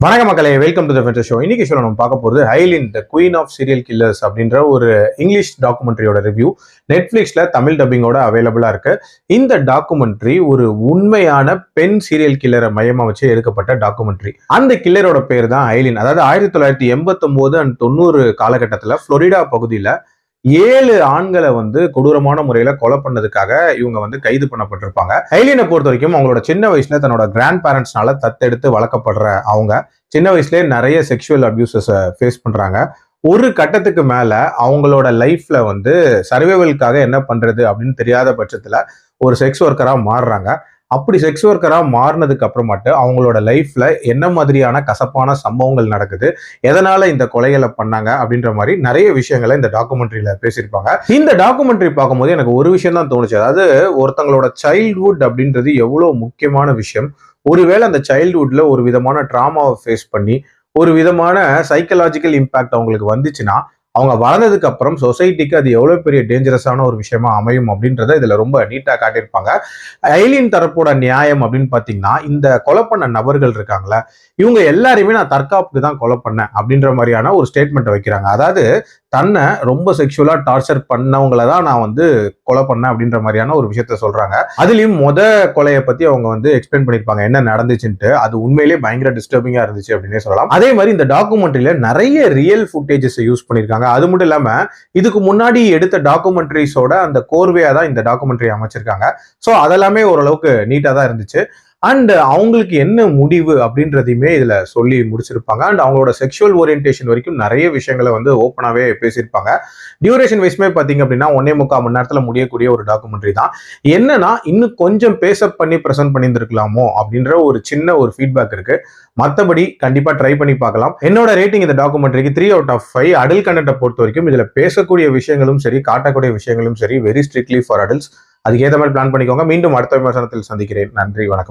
வணக்க மக்களே, welcome to the Fender show. இன்னைக்கு ஷோ நம்ம பார்க்க போகிறது Aileen the queen of serial killers அப்படின்ற ஒரு இங்கிலீஷ் டாக்குமெண்ட்ரியோட ரிவ்யூ. நெட்ஃபிளிக்ஸ்ல தமிழ் டப்பிங்கோட அவைலபிளா இருக்கு. இந்த டாக்குமெண்ட்ரி ஒரு உண்மையான பெண் சீரியல் கில்லரை மையமா வச்சு எடுக்கப்பட்ட டாக்குமெண்ட்ரி. அந்த கில்லரோட பேர் தான் ஐலின். அதாவது 1989 and 90 காலகட்டத்தில் புளோரிடா பகுதியில் 7 ஆண்களை கொடூரமான முறையில கொலை பண்ணதுக்காக இவங்க கைது பண்ணப்பட்டிருப்பாங்க. ஐலினை பொறுத்த வரைக்கும் அவங்களோட சின்ன வயசுல தன்னோட கிராண்ட் பேரண்ட்ஸ்னால தத்தெடுத்து வளர்க்கப்படுற அவங்க சின்ன வயசுலேயே நிறைய செக்ஷுவல் அபியூசஸை ஃபேஸ் பண்றாங்க. ஒரு கட்டத்துக்கு மேல அவங்களோட லைஃப்ல சர்வைவலுக்காக என்ன பண்றது அப்படின்னு தெரியாத பட்சத்துல ஒரு செக்ஸ் ஒர்க்கரா மாறுறாங்க. அப்படி செக்ஸ் ஒர்க்கரா மாறினதுக்கு அப்புறமாட்டு அவங்களோட லைஃப்ல என்ன மாதிரியான கசப்பான சம்பவங்கள் நடக்குது, எதனால இந்த கொலைகளை பண்ணாங்க அப்படின்ற மாதிரி நிறைய விஷயங்களை இந்த டாக்குமெண்ட்ரியில பேசியிருப்பாங்க. இந்த டாக்குமெண்ட்ரி பார்க்கும்போது எனக்கு ஒரு விஷயம் தான் தோணுச்சு. அதாவது ஒருத்தங்களோட சைல்ட்ஹுட் அப்படின்றது எவ்வளவு முக்கியமான விஷயம். ஒருவேளை அந்த சைல்ட்ஹுட்ல ஒரு விதமான ட்ராமாவை ஃபேஸ் பண்ணி ஒரு விதமான சைக்கலாஜிக்கல் இம்பாக்ட் அவங்களுக்கு வந்துச்சுன்னா அவங்க வளர்ந்ததுக்கு அப்புறம் சொசைட்டிக்கு அது எவ்வளவு பெரிய டேஞ்சரஸான ஒரு விஷயமா அமையும் அப்படின்றத இதுல ரொம்ப நீட்டா காட்டியிருப்பாங்க. ஐலின் தரப்போட நியாயம் அப்படின்னு பாத்தீங்கன்னா, இந்த கொலை பண்ண நபர்கள் இருக்காங்களா, இவங்க எல்லாரையுமே நான் தற்காப்புக்கு தான் கொலை பண்ணேன் அப்படின்ற மாதிரியான ஒரு ஸ்டேட்மெண்ட் வைக்கிறாங்க. அதாவது தன்னை ரொம்ப செக்ஷுவலா டார்ச்சர் பண்ணவங்களை தான் நான் கொலை பண்ணேன் அப்படின்ற மாதிரியான ஒரு விஷயத்த சொல்றாங்க. அதுலயும் கொலையை பத்தி அவங்க எக்ஸ்பிளைன் பண்ணிருப்பாங்க என்ன நடந்துச்சுன்ட்டு. அது உண்மையிலேயே பயங்கர டிஸ்டர்பிங்கா இருந்துச்சு அப்படின்னே சொல்லலாம். அதே மாதிரி இந்த டாக்குமெண்ட்ரியில நிறைய ரியல் ஃபுட்டேஜஸ் யூஸ் பண்ணிருக்காங்க. அது மட்டும் இல்லாம இதுக்கு முன்னாடி எடுத்த டாக்குமெண்ட்ரிஸோட அந்த கோர்வையா தான் இந்த டாக்குமெண்ட்ரி அமைச்சிருக்காங்க. ஸோ அதெல்லாமே ஓரளவுக்கு நீட்டா தான் இருந்துச்சு. அண்ட் அவங்களுக்கு என்ன முடிவு அப்படின்றதையுமே இதுல சொல்லி முடிச்சிருப்பாங்க. அண்ட் அவங்களோட செக்ஷுவல் ஓரியன்டேஷன் வரைக்கும் நிறைய விஷயங்களை ஓப்பனாவே பேசியிருப்பாங்க. டியூரேஷன் வைஸ்மே பாத்தீங்க அப்படின்னா 1.25 மணி நேரத்துல முடியக்கூடிய ஒரு டாக்குமெண்ட்ரி தான். என்னன்னா இன்னும் கொஞ்சம் பேசப் பண்ணி ப்ரெசென்ட் பண்ணியிருந்திருக்கலாமோ அப்படின்ற ஒரு சின்ன ஒரு ஃபீட்பேக் இருக்கு. மற்றபடி கண்டிப்பா ட்ரை பண்ணி பார்க்கலாம். என்னோட ரேட்டிங் இந்த டாக்குமெண்ட்ரிக்கு 3 out of 5. அடல்ட் கண்டென்ட்டை பொறுத்த வரைக்கும் இதுல பேசக்கூடிய விஷயங்களும் சரி, காட்டக்கூடிய விஷயங்களும் சரி, வெரி ஸ்ட்ரிக்ட்லி ஃபார் அடல்ட்ஸ். அதுக்கு ஏற்ற மாதிரி பிளான் பண்ணிக்கோங்க. மீண்டும் அடுத்த விமர்சனத்தில் சந்திக்கிறேன். நன்றி, வணக்கம்.